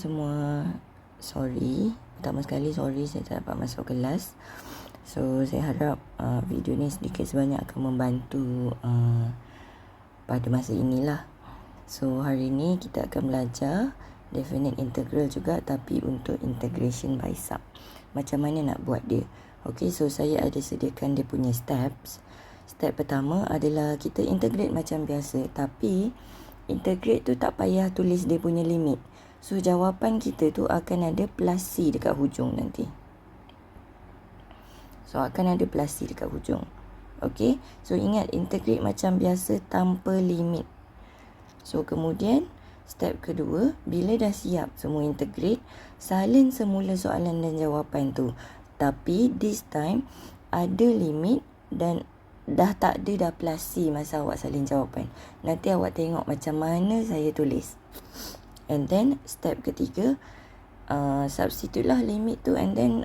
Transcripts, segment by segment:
Semua, pertama sekali saya tak dapat masuk kelas. So saya harap video ni sedikit sebanyak akan membantu pada masa inilah. So hari ni kita akan belajar definite integral juga, tapi untuk integration by sub. Macam mana nak buat dia? Okay, so saya ada sediakan dia punya steps. Step pertama adalah kita integrate macam biasa, tapi integrate tu tak payah tulis dia punya limit. So jawapan kita tu akan ada plus C dekat hujung nanti. So akan ada plus C dekat hujung. Okay, so ingat integrate macam biasa tanpa limit. So kemudian step kedua, bila dah siap semua integrate, salin semula soalan dan jawapan tu. Tapi this time ada limit dan dah tak ada dah plus C masa awak salin jawapan. Nanti awak tengok macam mana saya tulis. And then step ketiga, substitute lah limit tu and then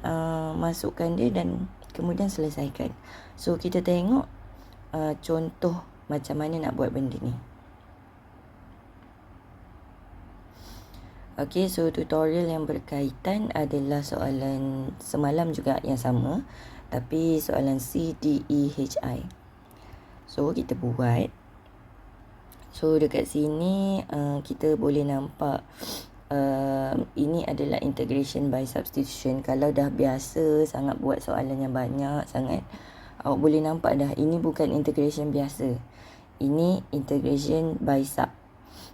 masukkan dia dan kemudian selesaikan. So kita tengok contoh macam mana nak buat benda ni. Okay, so tutorial yang berkaitan adalah soalan semalam juga yang sama, tapi soalan C, D, E, H, I. So kita buat. So dekat sini kita boleh nampak ini adalah integration by substitution. Kalau dah biasa sangat buat soalan yang banyak sangat, awak boleh nampak dah ini bukan integration biasa. Ini integration by sub.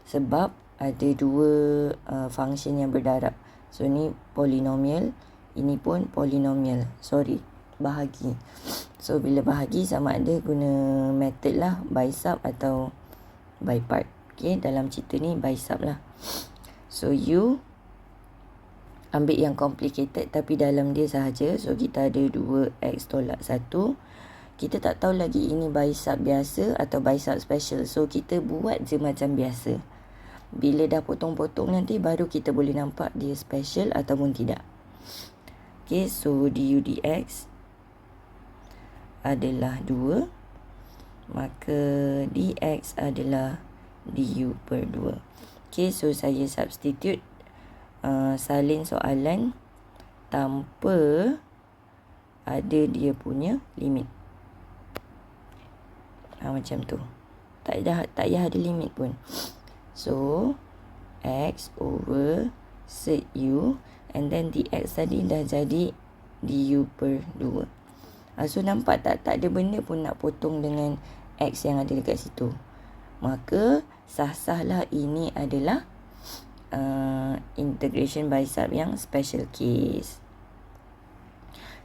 Sebab ada dua function yang berdarab. So ni polinomial, ini pun polinomial. Bahagi. So bila bahagi sama ada guna method lah by sub atau by part. Okay, dalam cerita ni by sub lah. So you ambil yang complicated tapi dalam dia sahaja. So kita ada 2x tolak 1. Kita tak tahu lagi ini by sub biasa atau by sub special. So kita buat je macam biasa. Bila dah potong-potong nanti baru kita boleh nampak dia special ataupun tidak. Okay, so du dx adalah 2. Maka dx adalah du per 2. Okay, so saya substitute salin soalan tanpa ada dia punya limit. Macam tu. Tak payah ada limit pun. So x over sec u and then dx tadi dah jadi du per 2. So nampak tak ada benda pun nak potong dengan x yang ada dekat situ. Maka sah-sahlah ini adalah integration by sub yang special case.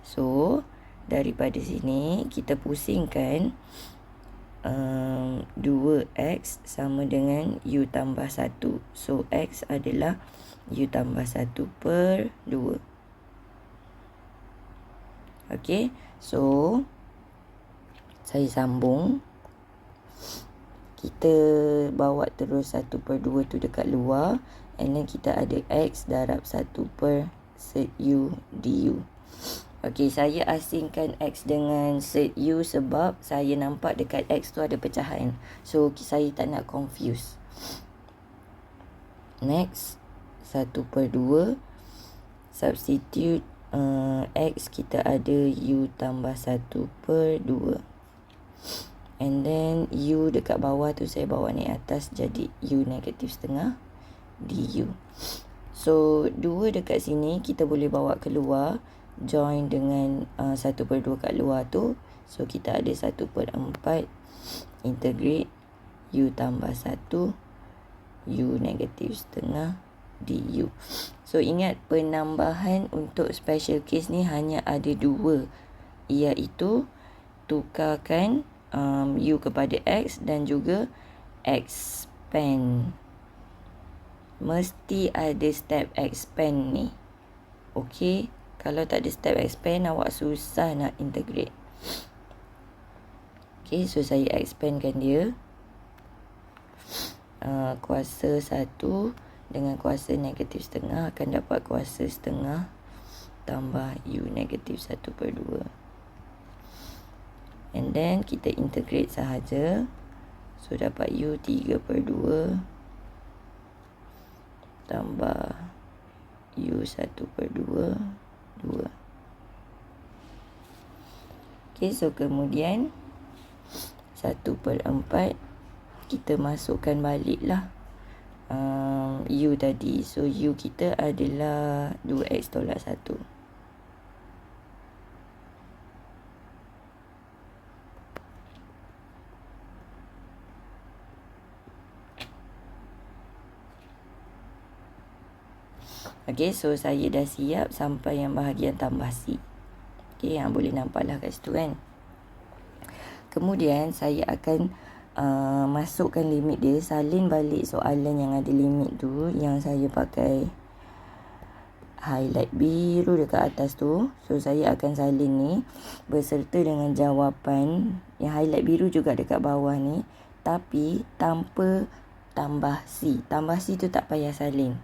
So daripada sini kita pusingkan 2x sama dengan u tambah 1. So x adalah u tambah 1 per 2. Okay, so saya sambung. Kita bawa terus 1 per 2 tu dekat luar. And then kita ada x darab 1 per sec u du. Okay, saya asingkan x dengan sec u sebab saya nampak dekat x tu ada pecahan. So saya tak nak confuse. Next, 1 per 2. Substitute x kita ada u tambah 1 per 2. And then u dekat bawah tu saya bawa naik atas jadi u negatif setengah du. So 2 dekat sini kita boleh bawa keluar, join dengan 1 per 2 kat luar tu. So kita ada 1 per 4 integrate u tambah 1 u negatif setengah du. So ingat penambahan untuk special case ni hanya ada 2, iaitu tukarkan u kepada x dan juga expand. Mesti ada step expand ni. Okay, kalau tak ada step expand awak susah nak integrate. Okay, so saya expandkan dia. Kuasa 1 dengan kuasa negatif setengah akan dapat kuasa setengah tambah u negatif 1 per 2. And then kita integrate sahaja. So dapat u 3 per 2 tambah U 1/2 2. Okay, so kemudian 1/4 kita masukkan balik lah U tadi. So U kita adalah 2X tolak 1. Okay, so saya dah siap sampai yang bahagian tambah C. Okay, yang boleh nampak lah kat situ kan. Kemudian saya akan masukkan limit dia, salin balik soalan yang ada limit tu, yang saya pakai highlight biru dekat atas tu. So saya akan salin ni berserta dengan jawapan yang highlight biru juga dekat bawah ni, tapi tanpa tambah C. Tambah C tu tak payah salin.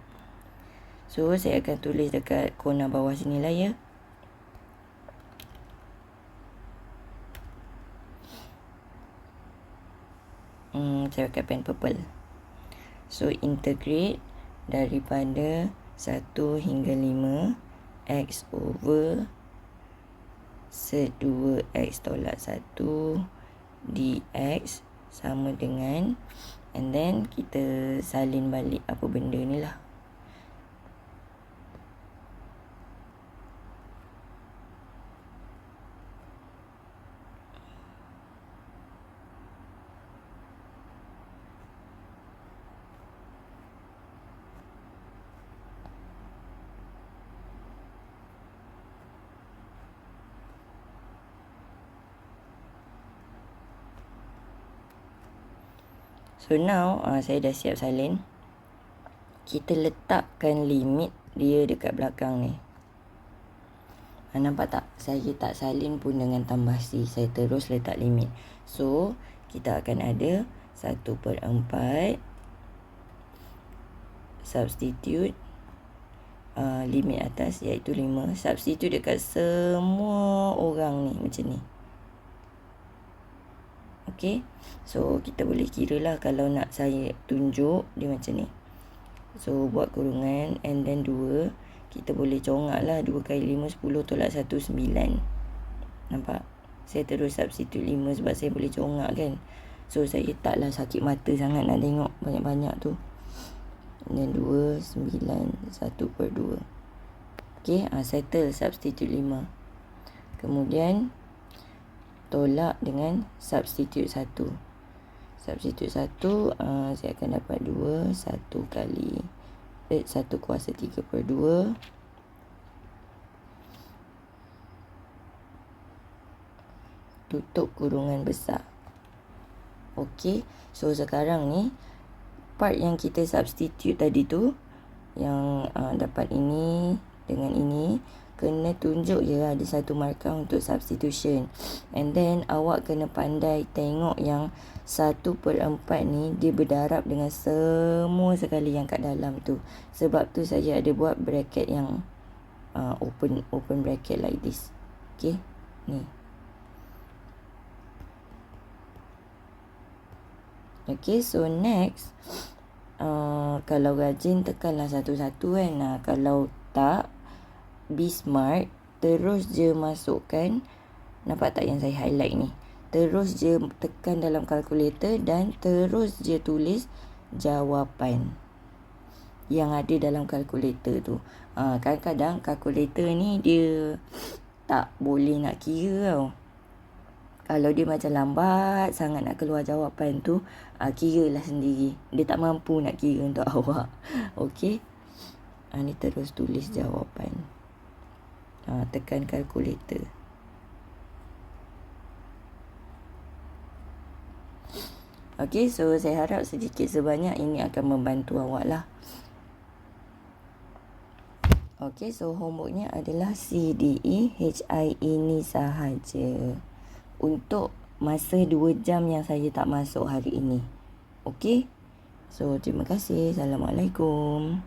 So saya akan tulis dekat corner bawah sini lah ya. Saya pakai pen purple. So integrate daripada 1 hingga 5 X over set 2X tolak 1 dx sama dengan, and then kita salin balik apa benda ni lah. So now saya dah siap salin. Kita letakkan limit dia dekat belakang ni. Nampak tak? Saya tak salin pun dengan tambah C. Saya terus letak limit. So kita akan ada 1/4 substitute limit atas iaitu 5. Substitute dekat semua orang ni macam ni. Okay, so kita boleh kira lah kalau nak saya tunjuk dia macam ni. So buat kurungan and then 2. Kita boleh congak lah 2 kali 5 10 tolak 1 9. Nampak? Saya terus substitute 5 sebab saya boleh congak kan. So saya taklah sakit mata sangat nak tengok banyak-banyak tu. And then 2 9 1/2. Okay, settle substitute 5. Kemudian tolak dengan substitute 1. Substitute 1 saya akan dapat 2 1 kali 1 kuasa 3/2 tutup kurungan besar. Okey, so sekarang ni part yang kita substitute tadi tu, yang dapat ini dengan ini, kena tunjuk je ada satu markah untuk substitution. And then awak kena pandai tengok yang 1/4 ni dia berdarab dengan semua sekali yang kat dalam tu. Sebab tu saya ada buat bracket yang open bracket like this. Okay, ni. Okay, so next kalau rajin tekanlah satu-satu kan. Kalau tak, be smart, terus je masukkan, nampak tak yang saya highlight ni, terus je tekan dalam kalkulator dan terus je tulis jawapan yang ada dalam kalkulator tu. Kadang-kadang kalkulator ni dia tak boleh nak kira tau. Kalau dia macam lambat sangat nak keluar jawapan tu, kiralah sendiri. Dia tak mampu nak kira untuk awak. Okey. Ni terus tulis jawapan. Tekan kalkulator. Okey, so saya harap sedikit sebanyak ini akan membantu awak lah. Okey, so homeworknya adalah C, D, E, H, I ini sahaja. Untuk masa 2 jam yang saya tak masuk hari ini. Okey? So, terima kasih. Assalamualaikum.